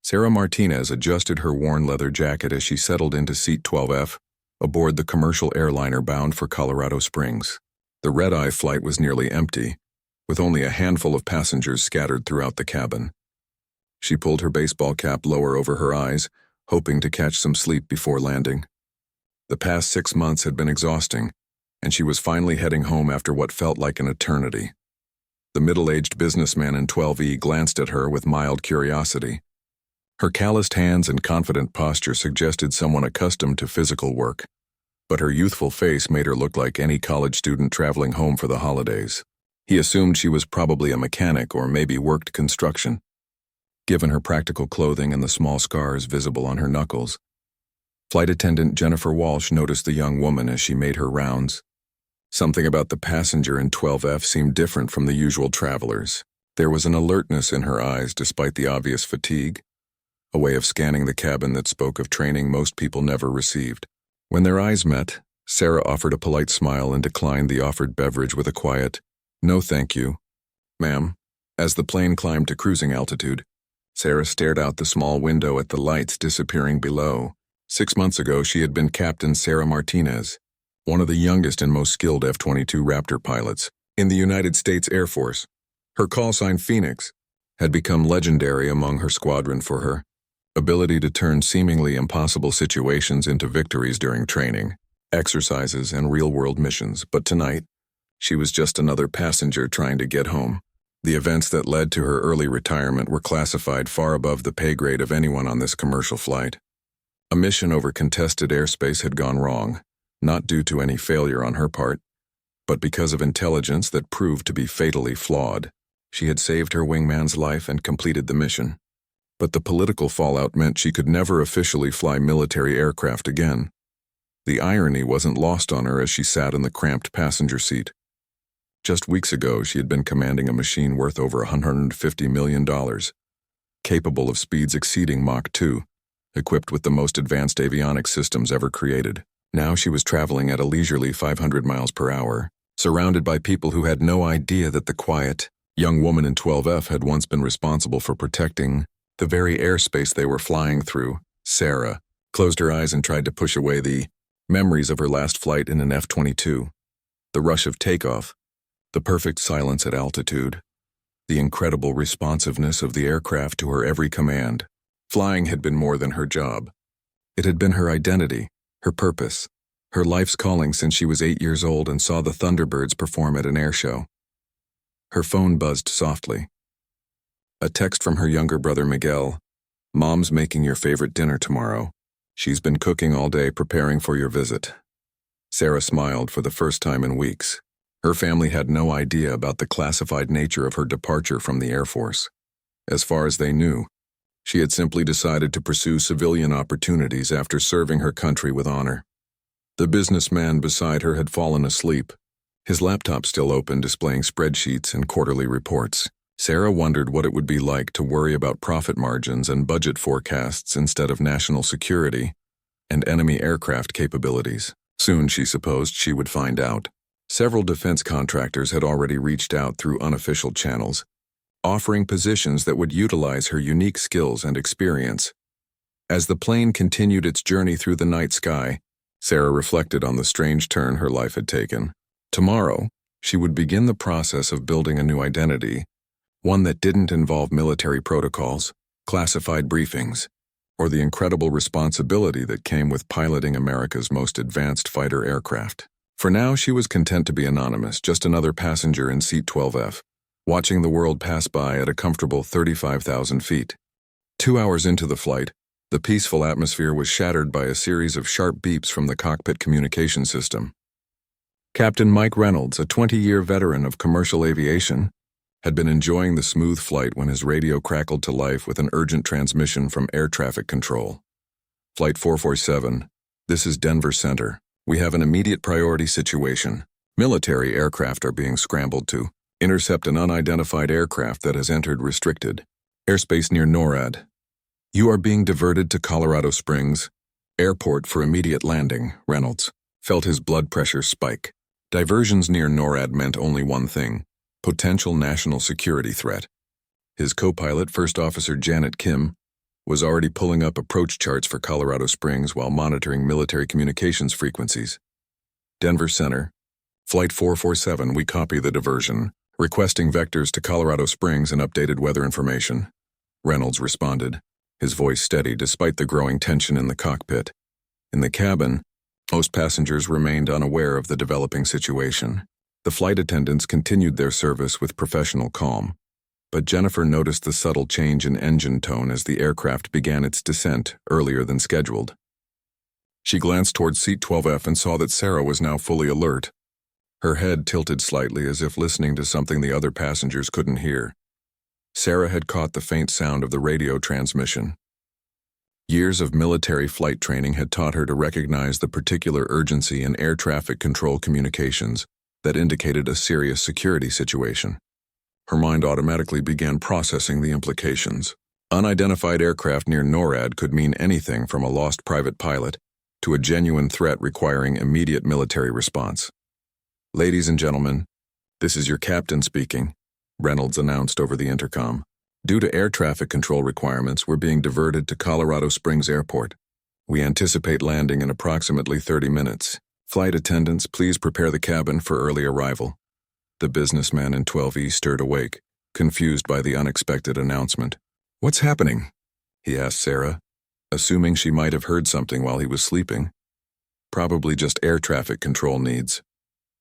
Sarah Martinez adjusted her worn leather jacket as she settled into seat 12F, aboard the commercial airliner bound for Colorado Springs. The red-eye flight was nearly empty, with only a handful of passengers scattered throughout the cabin. She pulled her baseball cap lower over her eyes, hoping to catch some sleep before landing. The past 6 months had been exhausting, and she was finally heading home after what felt like an eternity. The middle-aged businessman in 12E glanced at her with mild curiosity. Her calloused hands and confident posture suggested someone accustomed to physical work, but her youthful face made her look like any college student traveling home for the holidays. He assumed she was probably a mechanic or maybe worked construction, given her practical clothing and the small scars visible on her knuckles. Flight attendant Jennifer Walsh noticed the young woman as she made her rounds. Something about the passenger in 12F seemed different from the usual travelers. There was an alertness in her eyes despite the obvious fatigue, a way of scanning the cabin that spoke of training most people never received. When their eyes met, Sarah offered a polite smile and declined the offered beverage with a quiet, "No thank you, ma'am." As the plane climbed to cruising altitude, Sarah stared out the small window at the lights disappearing below. 6 months ago, she had been Captain Sarah Martinez, one of the youngest and most skilled F-22 Raptor pilots in the United States Air Force. Her call sign, Phoenix, had become legendary among her squadron for her ability to turn seemingly impossible situations into victories during training, exercises, and real-world missions. But tonight, she was just another passenger trying to get home. The events that led to her early retirement were classified far above the pay grade of anyone on this commercial flight. A mission over contested airspace had gone wrong, not due to any failure on her part, but because of intelligence that proved to be fatally flawed. She had saved her wingman's life and completed the mission. But the political fallout meant she could never officially fly military aircraft again. The irony wasn't lost on her as she sat in the cramped passenger seat. Just weeks ago, she had been commanding a machine worth over $150 million, capable of speeds exceeding Mach 2, equipped with the most advanced avionics systems ever created. Now she was traveling at a leisurely 500 miles per hour, surrounded by people who had no idea that the quiet, young woman in 12F had once been responsible for protecting the very airspace they were flying through. Sarah closed her eyes and tried to push away the memories of her last flight in an F-22. The rush of takeoff, the perfect silence at altitude, the incredible responsiveness of the aircraft to her every command. Flying had been more than her job. It had been her identity, her purpose, her life's calling since she was 8 years old and saw the Thunderbirds perform at an air show. Her phone buzzed softly. A text from her younger brother Miguel. "Mom's making your favorite dinner tomorrow. She's been cooking all day preparing for your visit." Sarah smiled for the first time in weeks. Her family had no idea about the classified nature of her departure from the Air Force. As far as they knew, she had simply decided to pursue civilian opportunities after serving her country with honor. The businessman beside her had fallen asleep, his laptop still open displaying spreadsheets and quarterly reports. Sarah wondered what it would be like to worry about profit margins and budget forecasts instead of national security and enemy aircraft capabilities. Soon, she supposed, she would find out. Several defense contractors had already reached out through unofficial channels, offering positions that would utilize her unique skills and experience. As the plane continued its journey through the night sky, Sarah reflected on the strange turn her life had taken. Tomorrow, she would begin the process of building a new identity, one that didn't involve military protocols, classified briefings, or the incredible responsibility that came with piloting America's most advanced fighter aircraft. For now, she was content to be anonymous, just another passenger in seat 12F, watching the world pass by at a comfortable 35,000 feet. 2 hours into the flight, the peaceful atmosphere was shattered by a series of sharp beeps from the cockpit communication system. Captain Mike Reynolds, a 20-year veteran of commercial aviation, had been enjoying the smooth flight when his radio crackled to life with an urgent transmission from air traffic control. "Flight 447, this is Denver Center. We have an immediate priority situation. Military aircraft are being scrambled to intercept an unidentified aircraft that has entered restricted airspace near NORAD. You are being diverted to Colorado Springs Airport for immediate landing." Reynolds felt his blood pressure spike. Diversions near NORAD meant only one thing: potential national security threat. His co-pilot, First Officer Janet Kim, was already pulling up approach charts for Colorado Springs while monitoring military communications frequencies. Denver Center. Flight 447, we copy the diversion, requesting vectors to Colorado Springs and updated weather information. Reynolds responded, his voice steady despite the growing tension in the cockpit. In the cabin, most passengers remained unaware of the developing situation. The flight attendants continued their service with professional calm, but Jennifer noticed the subtle change in engine tone as the aircraft began its descent earlier than scheduled. She glanced toward seat 12F and saw that Sarah was now fully alert. Her head tilted slightly as if listening to something the other passengers couldn't hear. Sarah had caught the faint sound of the radio transmission. Years of military flight training had taught her to recognize the particular urgency in air traffic control communications that indicated a serious security situation. Her mind automatically began processing the implications. Unidentified aircraft near NORAD could mean anything from a lost private pilot to a genuine threat requiring immediate military response. "Ladies and gentlemen, this is your captain speaking," Reynolds announced over the intercom. "Due to air traffic control requirements, we're being diverted to Colorado Springs Airport. We anticipate landing in approximately 30 minutes. Flight attendants, please prepare the cabin for early arrival." The businessman in 12E stirred awake, confused by the unexpected announcement. "What's happening?" he asked Sarah, assuming she might have heard something while he was sleeping. "Probably just air traffic control needs,"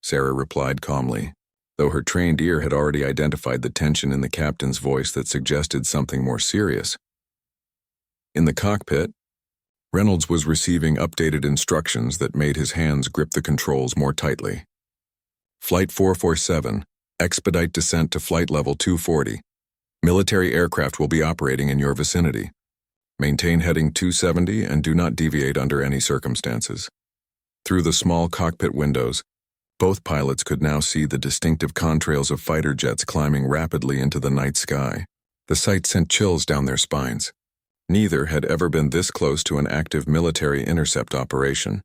Sarah replied calmly, though her trained ear had already identified the tension in the captain's voice that suggested something more serious. In the cockpit, Reynolds was receiving updated instructions that made his hands grip the controls more tightly. "Flight 447, expedite descent to flight level 240. Military aircraft will be operating in your vicinity. Maintain heading 270 and do not deviate under any circumstances." Through the small cockpit windows, both pilots could now see the distinctive contrails of fighter jets climbing rapidly into the night sky. The sight sent chills down their spines. Neither had ever been this close to an active military intercept operation.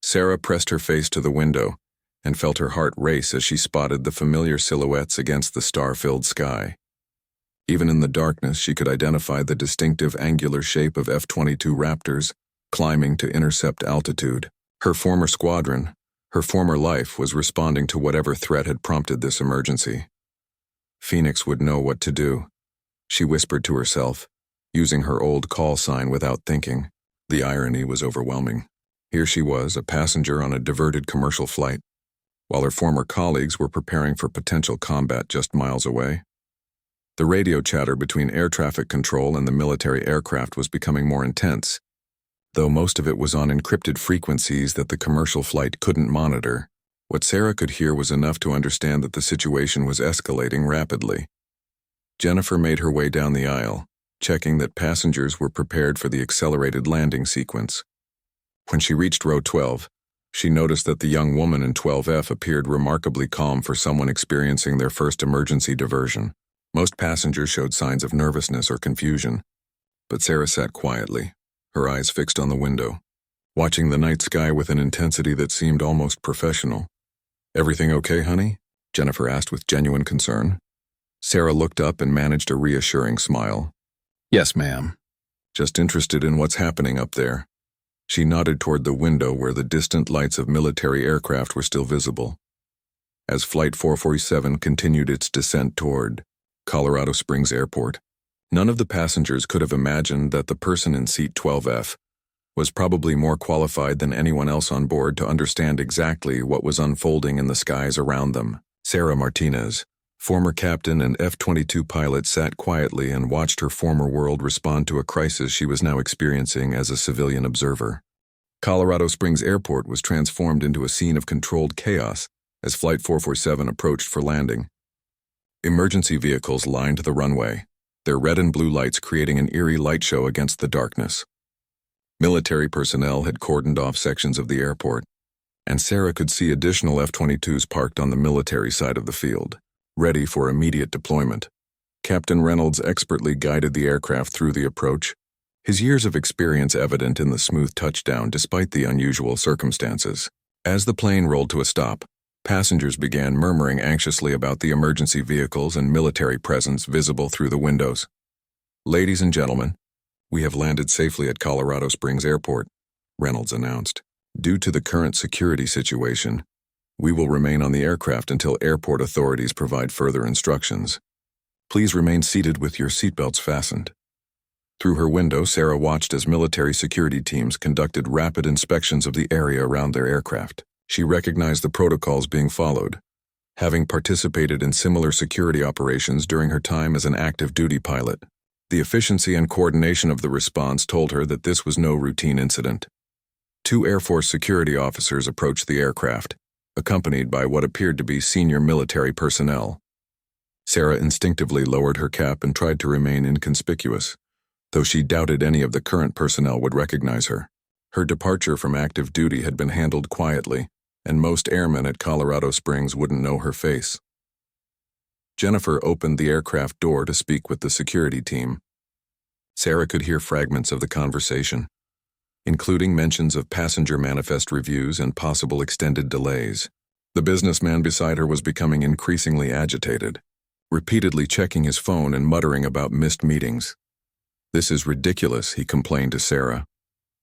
Sarah pressed her face to the window and felt her heart race as she spotted the familiar silhouettes against the star-filled sky. Even in the darkness, she could identify the distinctive angular shape of F-22 Raptors climbing to intercept altitude. Her former squadron, her former life, was responding to whatever threat had prompted this emergency. Phoenix would know what to do, she whispered to herself, using her old call sign without thinking. The irony was overwhelming. Here she was, a passenger on a diverted commercial flight, while her former colleagues were preparing for potential combat just miles away. The radio chatter between air traffic control and the military aircraft was becoming more intense, though most of it was on encrypted frequencies that the commercial flight couldn't monitor. What Sarah could hear was enough to understand that the situation was escalating rapidly. Jennifer made her way down the aisle, checking that passengers were prepared for the accelerated landing sequence. When she reached row 12, she noticed that the young woman in 12F appeared remarkably calm for someone experiencing their first emergency diversion. Most passengers showed signs of nervousness or confusion, but Sarah sat quietly, her eyes fixed on the window, watching the night sky with an intensity that seemed almost professional. "Everything okay, honey?" Jennifer asked with genuine concern. Sarah looked up and managed a reassuring smile. "Yes, ma'am. Just interested in what's happening up there." She nodded toward the window where the distant lights of military aircraft were still visible. As Flight 447 continued its descent toward Colorado Springs Airport, none of the passengers could have imagined that the person in seat 12F was probably more qualified than anyone else on board to understand exactly what was unfolding in the skies around them. Sarah Martinez, former captain and F-22 pilot, sat quietly and watched her former world respond to a crisis she was now experiencing as a civilian observer. Colorado Springs Airport was transformed into a scene of controlled chaos as Flight 447 approached for landing. Emergency vehicles lined the runway, their red and blue lights creating an eerie light show against the darkness. Military personnel had cordoned off sections of the airport, and Sarah could see additional F-22s parked on the military side of the field, ready for immediate deployment. Captain Reynolds expertly guided the aircraft through the approach, his years of experience evident in the smooth touchdown despite the unusual circumstances. As the plane rolled to a stop, passengers began murmuring anxiously about the emergency vehicles and military presence visible through the windows. "Ladies and gentlemen, "We have landed safely at Colorado Springs Airport," Reynolds announced. "Due to the current security situation, we will remain on the aircraft until airport authorities provide further instructions. Please remain seated with your seatbelts fastened." Through her window, Sarah watched as military security teams conducted rapid inspections of the area around their aircraft. She recognized the protocols being followed, having participated in similar security operations during her time as an active duty pilot. The efficiency and coordination of the response told her that this was no routine incident. Two Air Force security officers approached the aircraft, accompanied by what appeared to be senior military personnel. Sarah instinctively lowered her cap and tried to remain inconspicuous, though she doubted any of the current personnel would recognize her. Her departure from active duty had been handled quietly, and most airmen at Colorado Springs wouldn't know her face. Jennifer opened the aircraft door to speak with the security team. Sarah could hear fragments of the conversation, including mentions of passenger manifest reviews and possible extended delays. The businessman beside her was becoming increasingly agitated, repeatedly checking his phone and muttering about missed meetings. "This is ridiculous," he complained to Sarah.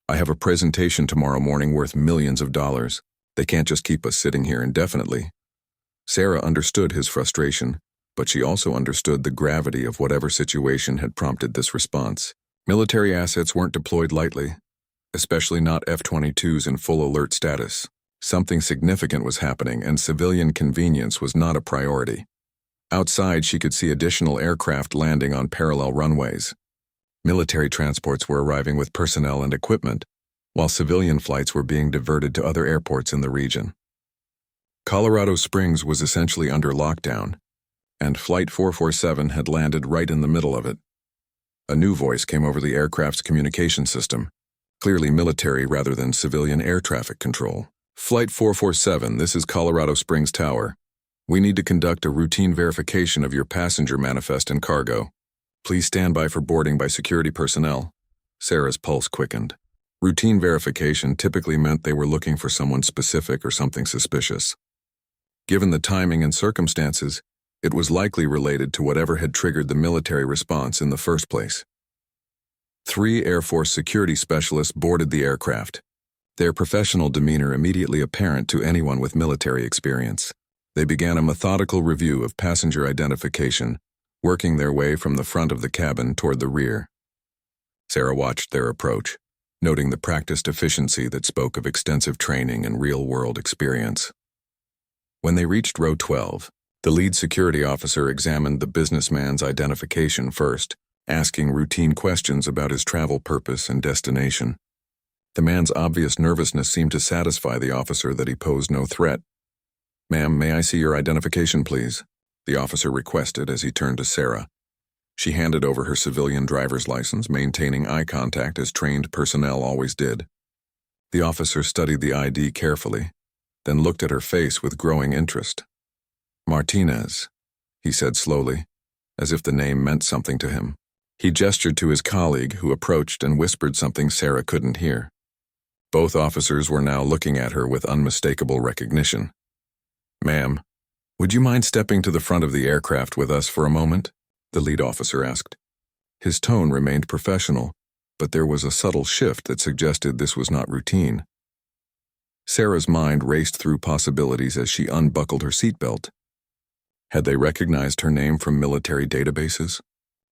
"I have a presentation tomorrow morning worth millions of dollars. They can't just keep us sitting here indefinitely." Sarah understood his frustration, but she also understood the gravity of whatever situation had prompted this response. Military assets weren't deployed lightly, especially not F-22s in full alert status. Something significant was happening, and civilian convenience was not a priority. Outside, she could see additional aircraft landing on parallel runways. Military transports were arriving with personnel and equipment, while civilian flights were being diverted to other airports in the region. Colorado Springs was essentially under lockdown, and Flight 447 had landed right in the middle of it. A new voice came over the aircraft's communication system, clearly military rather than civilian air traffic control. "Flight 447, this is Colorado Springs Tower. We need to conduct a routine verification of your passenger manifest and cargo. Please stand by for boarding by security personnel." Sarah's pulse quickened. Routine verification typically meant they were looking for someone specific or something suspicious. Given the timing and circumstances, it was likely related to whatever had triggered the military response in the first place. 3 Air Force security specialists boarded the aircraft, their professional demeanor immediately apparent to anyone with military experience. They began a methodical review of passenger identification, working their way from the front of the cabin toward the rear. Sarah watched their approach, noting the practiced efficiency that spoke of extensive training and real-world experience. When they reached row 12, the lead security officer examined the businessman's identification first, asking routine questions about his travel purpose and destination. The man's obvious nervousness seemed to satisfy the officer that he posed no threat. "Ma'am, may I see your identification, please?" the officer requested as he turned to Sarah. She handed over her civilian driver's license, maintaining eye contact as trained personnel always did. The officer studied the ID carefully, then looked at her face with growing interest. "Martinez," he said slowly, as if the name meant something to him. He gestured to his colleague, who approached and whispered something Sarah couldn't hear. Both officers were now looking at her with unmistakable recognition. "Ma'am, would you mind stepping to the front of the aircraft with us for a moment?" the lead officer asked. His tone remained professional, but there was a subtle shift that suggested this was not routine. Sarah's mind raced through possibilities as she unbuckled her seatbelt. Had they recognized her name from military databases?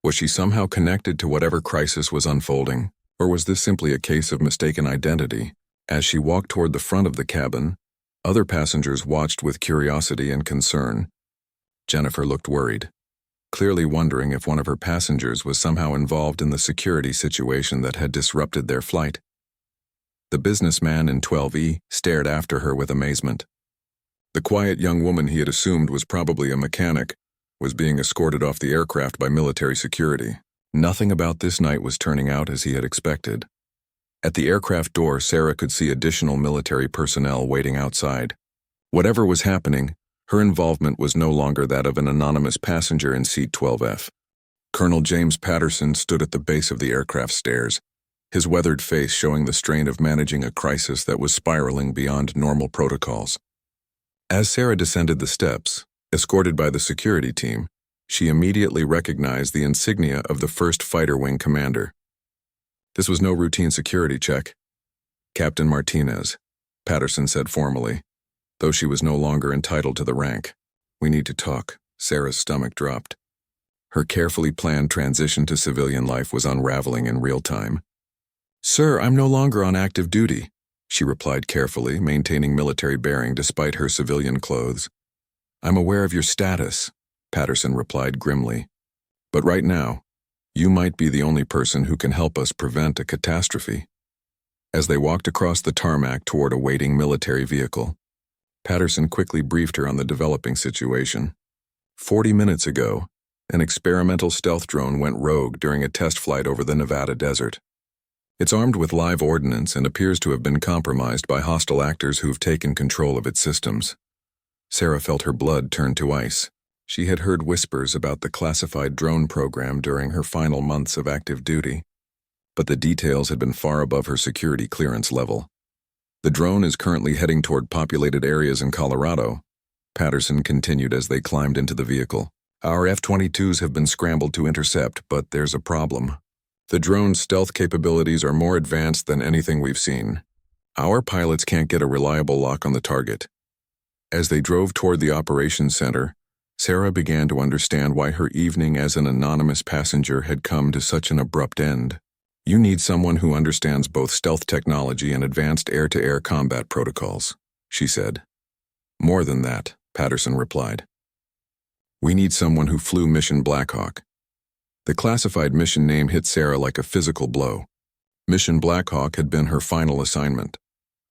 Was she somehow connected to whatever crisis was unfolding, or was this simply a case of mistaken identity? As she walked toward the front of the cabin, other passengers watched with curiosity and concern. Jennifer looked worried, clearly wondering if one of her passengers was somehow involved in the security situation that had disrupted their flight. The businessman in 12E stared after her with amazement. The quiet young woman he had assumed was probably a mechanic was being escorted off the aircraft by military security. Nothing about this night was turning out as he had expected. At the aircraft door, Sarah could see additional military personnel waiting outside. Whatever was happening, her involvement was no longer that of an anonymous passenger in seat 12F. Colonel James Patterson stood at the base of the aircraft stairs, his weathered face showing the strain of managing a crisis that was spiraling beyond normal protocols. As Sarah descended the steps, escorted by the security team, she immediately recognized the insignia of the 1st Fighter Wing commander. This was no routine security check. Captain Martinez, Patterson said formally, though she was no longer entitled to the rank. We need to talk. Sarah's stomach dropped. Her carefully planned transition to civilian life was unraveling in real time. Sir, I'm no longer on active duty, she replied carefully, maintaining military bearing despite her civilian clothes. I'm aware of your status, Patterson replied grimly. But right now, you might be the only person who can help us prevent a catastrophe. As they walked across the tarmac toward a waiting military vehicle, Patterson quickly briefed her on the developing situation. 40 minutes ago, an experimental stealth drone went rogue during a test flight over the Nevada desert. It's armed with live ordnance and appears to have been compromised by hostile actors who've taken control of its systems. Sarah felt her blood turn to ice. She had heard whispers about the classified drone program during her final months of active duty, but the details had been far above her security clearance level. The drone is currently heading toward populated areas in Colorado, Patterson continued as they climbed into the vehicle. Our F-22s have been scrambled to intercept, but there's a problem. The drone's stealth capabilities are more advanced than anything we've seen. Our pilots can't get a reliable lock on the target. As they drove toward the operations center, Sarah began to understand why her evening as an anonymous passenger had come to such an abrupt end. You need someone who understands both stealth technology and advanced air-to-air combat protocols, she said. More than that, Patterson replied. We need someone who flew Mission Blackhawk. The classified mission name hit Sarah like a physical blow. Mission Blackhawk had been her final assignment,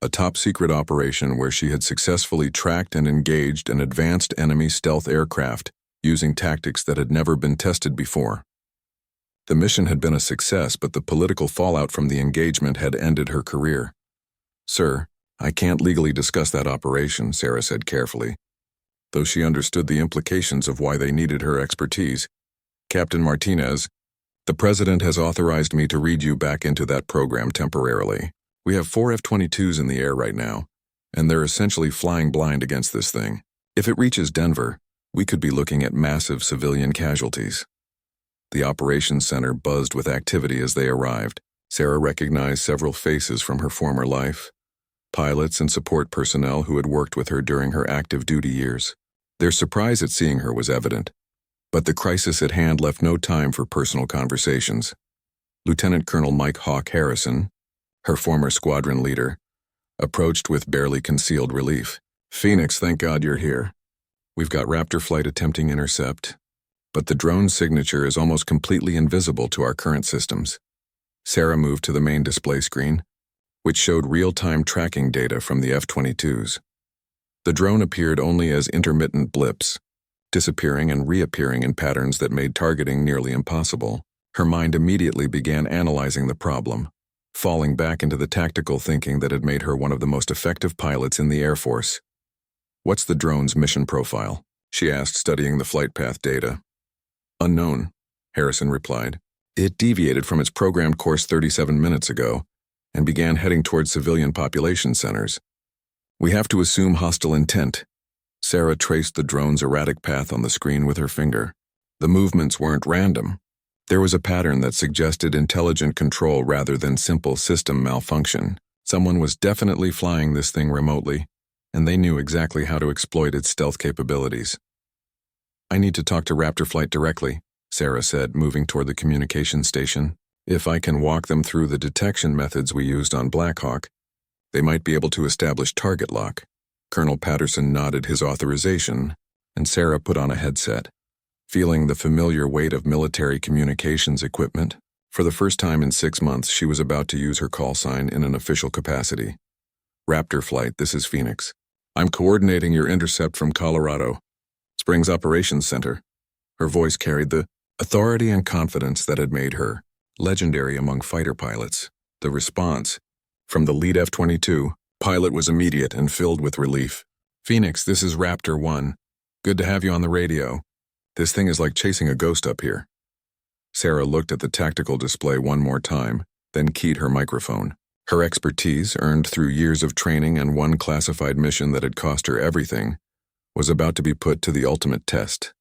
a top-secret operation where she had successfully tracked and engaged an advanced enemy stealth aircraft using tactics that had never been tested before. The mission had been a success, but the political fallout from the engagement had ended her career. Sir, I can't legally discuss that operation, Sarah said carefully, though she understood the implications of why they needed her expertise. Captain Martinez, the President has authorized me to read you back into that program temporarily. We have 4 F-22s in the air right now, and they're essentially flying blind against this thing. If it reaches Denver, we could be looking at massive civilian casualties. The operations center buzzed with activity as they arrived. Sarah recognized several faces from her former life, pilots and support personnel who had worked with her during her active duty years. Their surprise at seeing her was evident, but the crisis at hand left no time for personal conversations. Lieutenant Colonel Mike Hawk Harrison, her former squadron leader, approached with barely concealed relief. Phoenix, thank God you're here. We've got Raptor flight attempting intercept, but the drone's signature is almost completely invisible to our current systems. Sarah moved to the main display screen, which showed real-time tracking data from the F-22s. The drone appeared only as intermittent blips, disappearing and reappearing in patterns that made targeting nearly impossible. Her mind immediately began analyzing the problem, falling back into the tactical thinking that had made her one of the most effective pilots in the Air Force. What's the drone's mission profile? She asked, studying the flight path data. Unknown, Harrison replied. It deviated from its programmed course 37 minutes ago and began heading toward civilian population centers. We have to assume hostile intent. Sarah traced the drone's erratic path on the screen with her finger. The movements weren't random. There was a pattern that suggested intelligent control rather than simple system malfunction. Someone was definitely flying this thing remotely, and they knew exactly how to exploit its stealth capabilities. I need to talk to Raptor Flight directly, Sarah said, moving toward the communication station. If I can walk them through the detection methods we used on Blackhawk, they might be able to establish target lock. Colonel Patterson nodded his authorization, and Sarah put on a headset. Feeling the familiar weight of military communications equipment, for the first time in 6 months she was about to use her call sign in an official capacity. Raptor Flight, this is Phoenix. I'm coordinating your intercept from Colorado Springs Operations Center. Her voice carried the authority and confidence that had made her legendary among fighter pilots. The response from the lead F-22 pilot was immediate and filled with relief. Phoenix, this is Raptor 1. Good to have you on the radio. This thing is like chasing a ghost up here. Sarah looked at the tactical display one more time, then keyed her microphone. Her expertise, earned through years of training and one classified mission that had cost her everything, was about to be put to the ultimate test.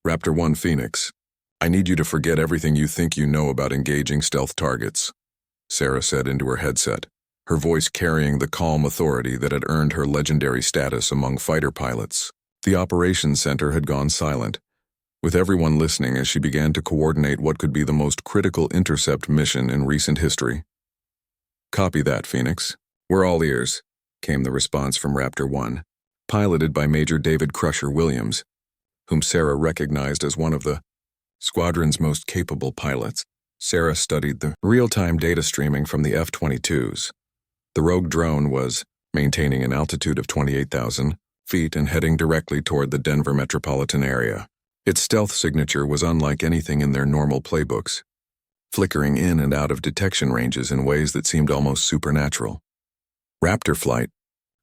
Raptor 1 Phoenix, I need you to forget everything you think you know about engaging stealth targets. Sarah said into her headset, her voice carrying the calm authority that had earned her legendary status among fighter pilots. The operations center had gone silent, with everyone listening as she began to coordinate what could be the most critical intercept mission in recent history. "Copy that, Phoenix. We're all ears," came the response from Raptor 1, piloted by Major David Crusher Williams, whom Sarah recognized as one of the squadron's most capable pilots. Sarah studied the real-time data streaming from the F-22s. The rogue drone was maintaining an altitude of 28,000 feet and heading directly toward the Denver metropolitan area. Its stealth signature was unlike anything in their normal playbooks, flickering in and out of detection ranges in ways that seemed almost supernatural. "Raptor flight.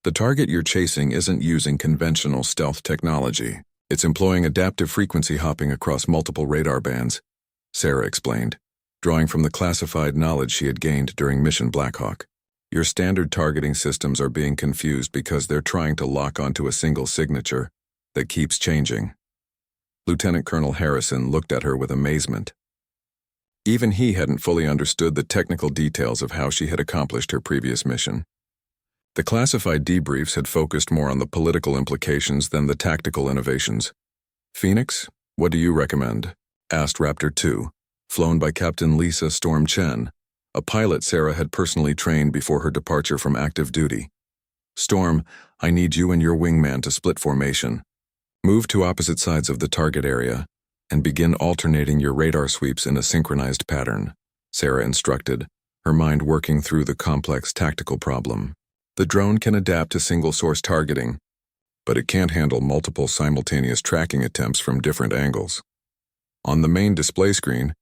The target you're chasing isn't using conventional stealth technology. It's employing adaptive frequency hopping across multiple radar bands," Sarah explained, drawing from the classified knowledge she had gained during Mission Blackhawk. "Your standard targeting systems are being confused because they're trying to lock onto a single signature that keeps changing." Lieutenant Colonel Harrison looked at her with amazement. Even he hadn't fully understood the technical details of how she had accomplished her previous mission. The classified debriefs had focused more on the political implications than the tactical innovations. "Phoenix, what do you recommend?" asked Raptor 2, flown by Captain Lisa Storm Chen, a pilot Sarah had personally trained before her departure from active duty. "Storm, I need you and your wingman to split formation. Move to opposite sides of the target area and begin alternating your radar sweeps in a synchronized pattern," Sarah instructed, her mind working through the complex tactical problem. "The drone can adapt to single-source targeting, but it can't handle multiple simultaneous tracking attempts from different angles." On the main display screen,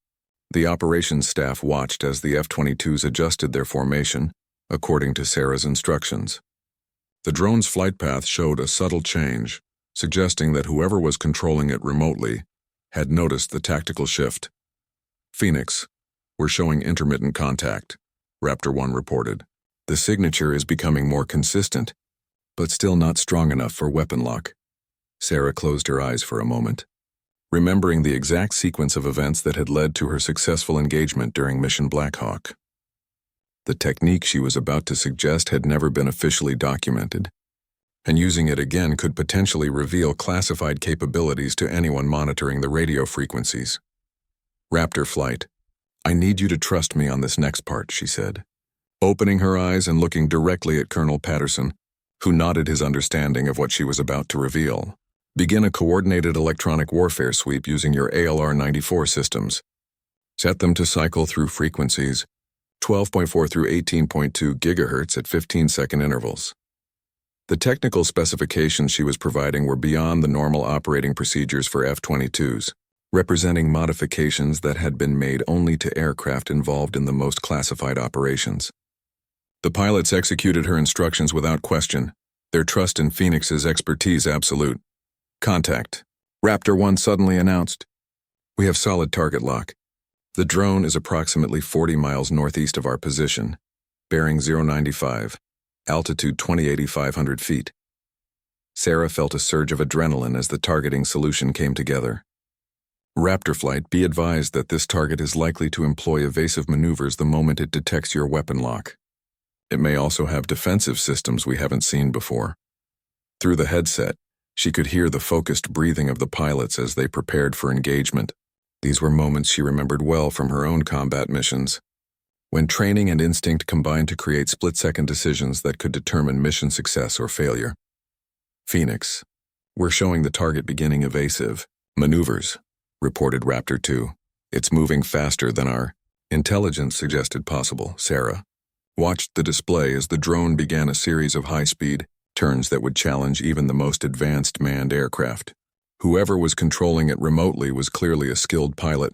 the operations staff watched as the F-22s adjusted their formation, according to Sarah's instructions. The drone's flight path showed a subtle change, suggesting that whoever was controlling it remotely had noticed the tactical shift. "Phoenix, we're showing intermittent contact," Raptor 1 reported. "The signature is becoming more consistent, but still not strong enough for weapon lock." Sarah closed her eyes for a moment, remembering the exact sequence of events that had led to her successful engagement during Mission Blackhawk. The technique she was about to suggest had never been officially documented, and using it again could potentially reveal classified capabilities to anyone monitoring the radio frequencies. "Raptor flight, I need you to trust me on this next part," she said, opening her eyes and looking directly at Colonel Patterson, who nodded his understanding of what she was about to reveal. "Begin a coordinated electronic warfare sweep using your ALR-94 systems. Set them to cycle through frequencies 12.4 through 18.2 gigahertz at 15-second intervals." The technical specifications she was providing were beyond the normal operating procedures for F-22s, representing modifications that had been made only to aircraft involved in the most classified operations. The pilots executed her instructions without question, their trust in Phoenix's expertise absolute. "Contact," Raptor 1 suddenly announced. "We have solid target lock. The drone is approximately 40 miles northeast of our position, bearing 095. Altitude 20,500 feet. Sarah felt a surge of adrenaline as the targeting solution came together. "Raptor flight, be advised that this target is likely to employ evasive maneuvers the moment it detects your weapon lock. It may also have defensive systems we haven't seen before." Through the headset, she could hear the focused breathing of the pilots as they prepared for engagement. These were moments she remembered well from her own combat missions, when training and instinct combined to create split-second decisions that could determine mission success or failure. "Phoenix, we're showing the target beginning evasive maneuvers," reported Raptor 2. "It's moving faster than our intelligence suggested possible." Sarah watched the display as the drone began a series of high-speed turns that would challenge even the most advanced manned aircraft. Whoever was controlling it remotely was clearly a skilled pilot,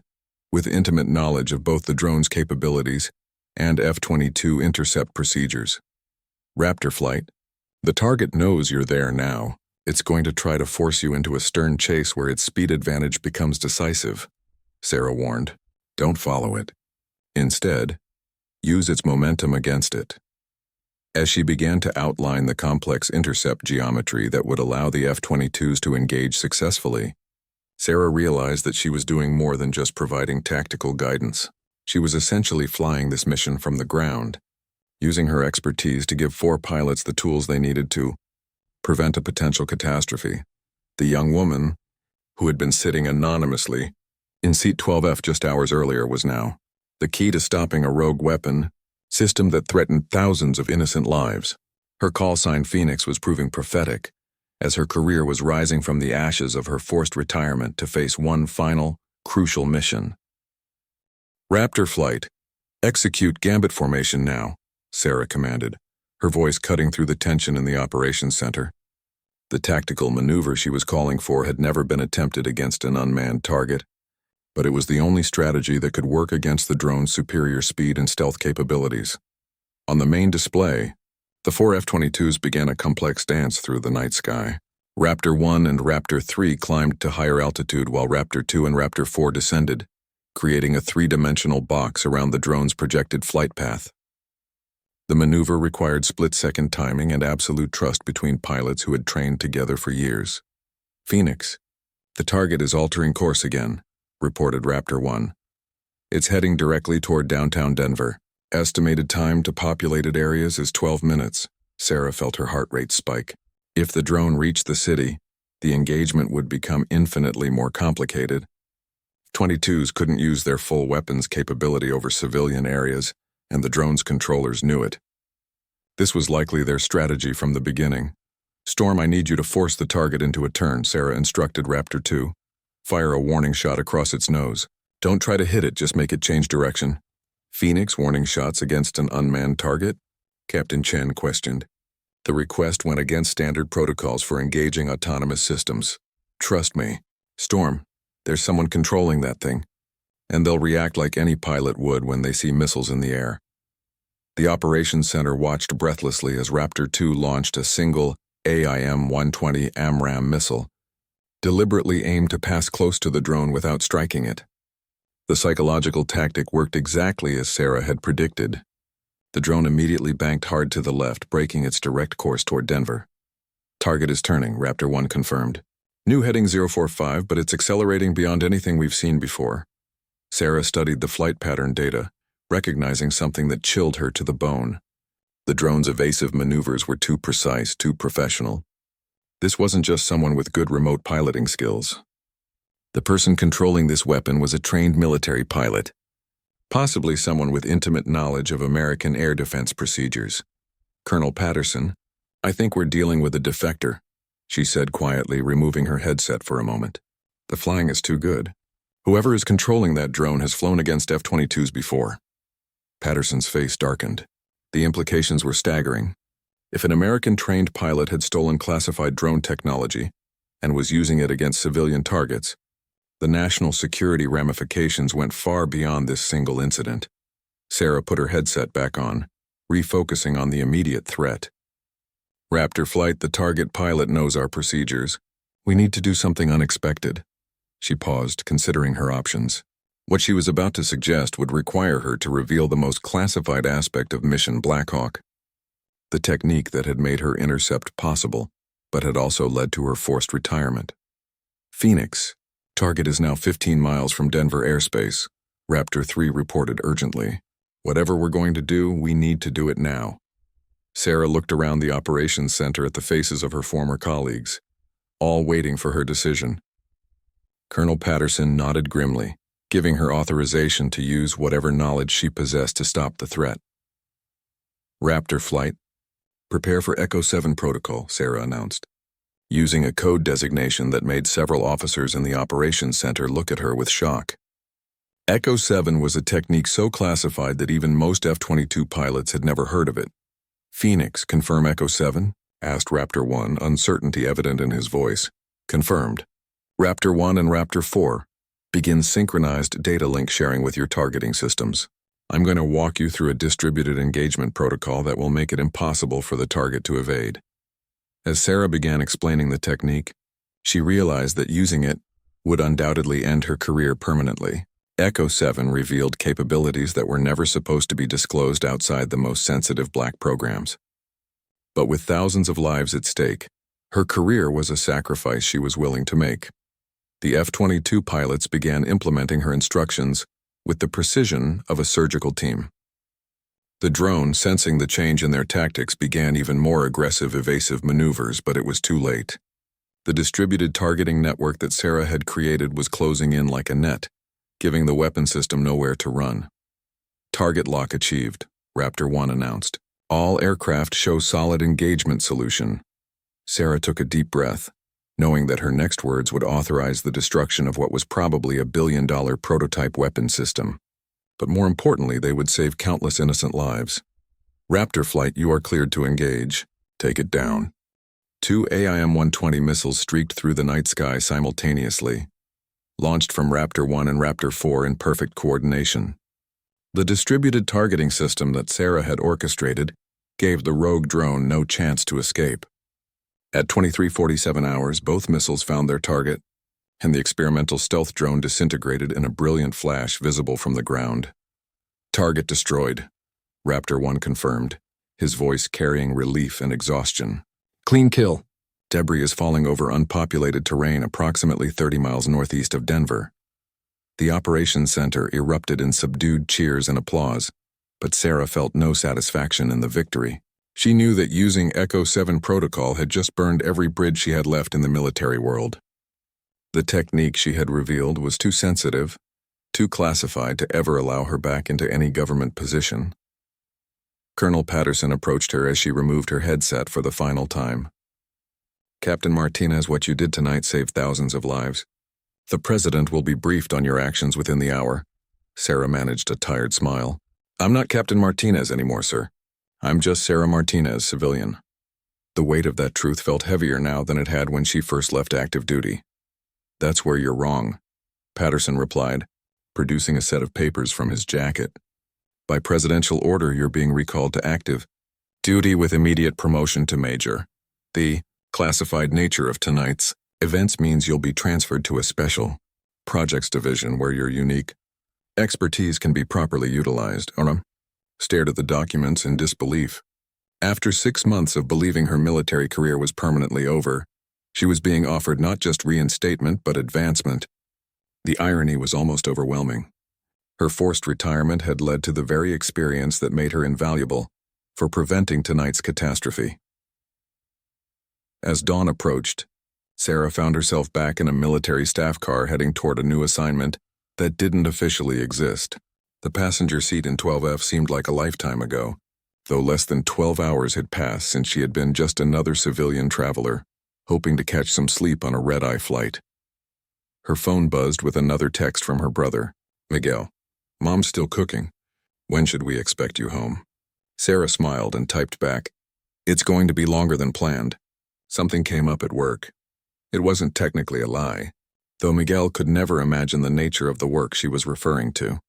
with intimate knowledge of both the drone's capabilities and F-22 intercept procedures. "Raptor flight, the target knows you're there now. It's going to try to force you into a stern chase where its speed advantage becomes decisive," Sarah warned. "Don't follow it. Instead, use its momentum against it." As she began to outline the complex intercept geometry that would allow the F-22s to engage successfully, Sarah realized that she was doing more than just providing tactical guidance. She was essentially flying this mission from the ground, using her expertise to give 4 pilots the tools they needed to prevent a potential catastrophe. The young woman, who had been sitting anonymously in seat 12F just hours earlier, was now the key to stopping a rogue weapon system that threatened thousands of innocent lives. Her call sign Phoenix was proving prophetic, as her career was rising from the ashes of her forced retirement to face one final, crucial mission. Raptor flight. Execute gambit formation now, Sarah commanded, her voice cutting through the tension in the operations center. The tactical maneuver she was calling for had never been attempted against an unmanned target, but it was the only strategy that could work against the drone's superior speed and stealth capabilities. On the main display, the 4 F-22s began a complex dance through the night sky. Raptor 1 and Raptor 3 climbed to higher altitude while Raptor 2 and Raptor 4 descended, creating a 3-dimensional box around the drone's projected flight path. The maneuver required split-second timing and absolute trust between pilots who had trained together for years. Phoenix, the target is altering course again, reported Raptor 1. It's heading directly toward downtown Denver. Estimated time to populated areas is 12 minutes. Sarah felt her heart rate spike. If the drone reached the city, the engagement would become infinitely more complicated. F-22s couldn't use their full weapons capability over civilian areas, and the drone's controllers knew it. This was likely their strategy from the beginning. Storm, I need you to force the target into a turn, Sarah instructed Raptor 2. Fire a warning shot across its nose. Don't try to hit it, just make it change direction. Phoenix warning shots against an unmanned target? Captain Chen questioned. The request went against standard protocols for engaging autonomous systems. Trust me, Storm, there's someone controlling that thing, and they'll react like any pilot would when they see missiles in the air. The operations center watched breathlessly as Raptor 2 launched a single AIM-120 AMRAAM missile, deliberately aimed to pass close to the drone without striking it. The psychological tactic worked exactly as Sarah had predicted. The drone immediately banked hard to the left, breaking its direct course toward Denver. Target is turning, Raptor 1 confirmed. New heading 045, but it's accelerating beyond anything we've seen before. Sarah studied the flight pattern data, recognizing something that chilled her to the bone. The drone's evasive maneuvers were too precise, too professional. This wasn't just someone with good remote piloting skills. The person controlling this weapon was a trained military pilot, possibly someone with intimate knowledge of American air defense procedures. Colonel Patterson, I think we're dealing with a defector, she said quietly, removing her headset for a moment. The flying is too good. Whoever is controlling that drone has flown against F-22s before. Patterson's face darkened. The implications were staggering. If an American-trained pilot had stolen classified drone technology and was using it against civilian targets, the national security ramifications went far beyond this single incident. Sarah put her headset back on, refocusing on the immediate threat. Raptor flight, the target pilot knows our procedures. We need to do something unexpected. She paused, considering her options. What she was about to suggest would require her to reveal the most classified aspect of Mission Blackhawk, the technique that had made her intercept possible, but had also led to her forced retirement. Phoenix, target is now 15 miles from Denver airspace, Raptor 3 reported urgently. Whatever we're going to do, we need to do it now. Sarah looked around the operations center at the faces of her former colleagues, all waiting for her decision. Colonel Patterson nodded grimly, giving her authorization to use whatever knowledge she possessed to stop the threat. Raptor flight, prepare for Echo 7 protocol, Sarah announced, using a code designation that made several officers in the operations center look at her with shock. Echo 7 was a technique so classified that even most F-22 pilots had never heard of it. Phoenix, confirm Echo 7? Asked Raptor 1, uncertainty evident in his voice. Confirmed. Raptor 1 and Raptor 4, begin synchronized data link sharing with your targeting systems. I'm going to walk you through a distributed engagement protocol that will make it impossible for the target to evade. As Sarah began explaining the technique, she realized that using it would undoubtedly end her career permanently. Echo 7 revealed capabilities that were never supposed to be disclosed outside the most sensitive black programs. But with thousands of lives at stake, her career was a sacrifice she was willing to make. The F-22 pilots began implementing her instructions with the precision of a surgical team. The drone, sensing the change in their tactics, began even more aggressive evasive maneuvers, but it was too late. The distributed targeting network that Sarah had created was closing in like a net, giving the weapon system nowhere to run. Target lock achieved, Raptor 1 announced. All aircraft show solid engagement solution. Sarah took a deep breath, knowing that her next words would authorize the destruction of what was probably a billion-dollar prototype weapon system. But more importantly, they would save countless innocent lives. Raptor flight, you are cleared to engage. Take it down. 2 AIM-120 missiles streaked through the night sky simultaneously, launched from Raptor 1 and Raptor 4 in perfect coordination. The distributed targeting system that Sarah had orchestrated gave the rogue drone no chance to escape. At 23:47 hours, both missiles found their target, and the experimental stealth drone disintegrated in a brilliant flash visible from the ground. Target destroyed, Raptor 1 confirmed, his voice carrying relief and exhaustion. Clean kill. Debris is falling over unpopulated terrain approximately 30 miles northeast of Denver. The operations center erupted in subdued cheers and applause, but Sarah felt no satisfaction in the victory. She knew that using Echo 7 protocol had just burned every bridge she had left in the military world. The technique she had revealed was too sensitive, too classified to ever allow her back into any government position. Colonel Patterson approached her as she removed her headset for the final time. Captain Martinez, what you did tonight saved thousands of lives. The president will be briefed on your actions within the hour. Sarah managed a tired smile. I'm not Captain Martinez anymore, sir. I'm just Sarah Martinez, civilian. The weight of that truth felt heavier now than it had when she first left active duty. That's where you're wrong, Patterson replied, producing a set of papers from his jacket. By presidential order, you're being recalled to active duty with immediate promotion to major. The classified nature of tonight's events means you'll be transferred to a special projects division where your unique expertise can be properly utilized. Ona stared at the documents in disbelief. After 6 months of believing her military career was permanently over, she was being offered not just reinstatement but advancement. The irony was almost overwhelming. Her forced retirement had led to the very experience that made her invaluable for preventing tonight's catastrophe. As dawn approached, Sarah found herself back in a military staff car heading toward a new assignment that didn't officially exist. The passenger seat in 12F seemed like a lifetime ago, though less than 12 hours had passed since she had been just another civilian traveler, hoping to catch some sleep on a red-eye flight. Her phone buzzed with another text from her brother. Miguel, Mom's still cooking. When should we expect you home? Sarah smiled and typed back, It's going to be longer than planned. Something came up at work. It wasn't technically a lie, though Miguel could never imagine the nature of the work she was referring to.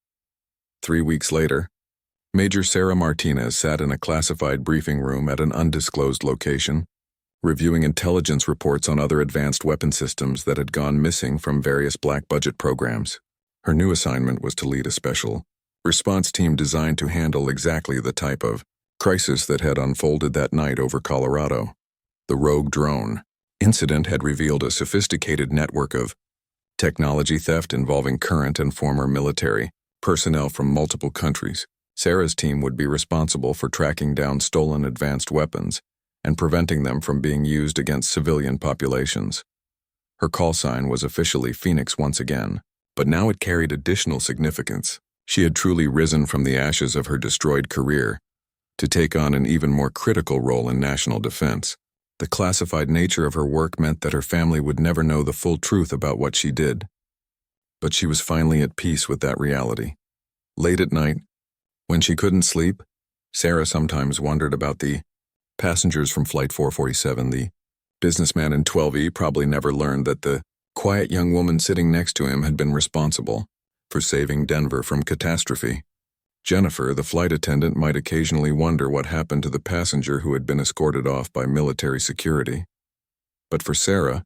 3 weeks later, Major Sarah Martinez sat in a classified briefing room at an undisclosed location, reviewing intelligence reports on other advanced weapon systems that had gone missing from various black-budget programs. Her new assignment was to lead a special response team designed to handle exactly the type of crisis that had unfolded that night over Colorado. The rogue drone incident had revealed a sophisticated network of technology theft involving current and former military personnel from multiple countries. Sarah's team would be responsible for tracking down stolen advanced weapons and preventing them from being used against civilian populations. Her call sign was officially Phoenix once again, but now it carried additional significance. She had truly risen from the ashes of her destroyed career to take on an even more critical role in national defense. The classified nature of her work meant that her family would never know the full truth about what she did. But she was finally at peace with that reality. Late at night, when she couldn't sleep, Sarah sometimes wondered about the passengers from Flight 447. The businessman in 12E probably never learned that the quiet young woman sitting next to him had been responsible for saving Denver from catastrophe. Jennifer, the flight attendant, might occasionally wonder what happened to the passenger who had been escorted off by military security. But for Sarah,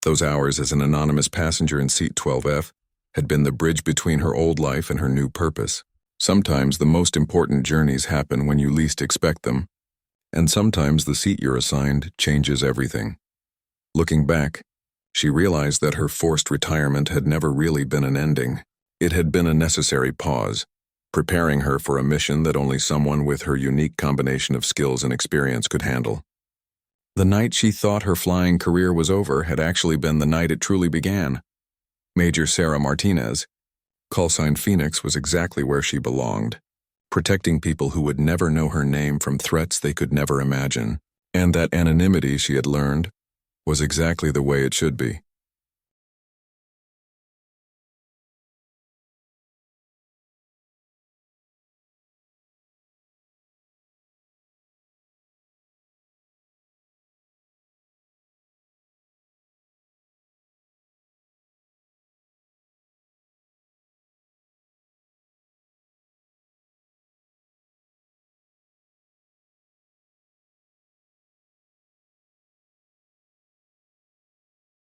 those hours as an anonymous passenger in seat 12F had been the bridge between her old life and her new purpose. Sometimes the most important journeys happen when you least expect them, and sometimes the seat you're assigned changes everything. Looking back, she realized that her forced retirement had never really been an ending. It had been a necessary pause, preparing her for a mission that only someone with her unique combination of skills and experience could handle. The night she thought her flying career was over had actually been the night it truly began. Major Sarah Martinez, callsign Phoenix, was exactly where she belonged, protecting people who would never know her name from threats they could never imagine. And that anonymity, she had learned, was exactly the way it should be.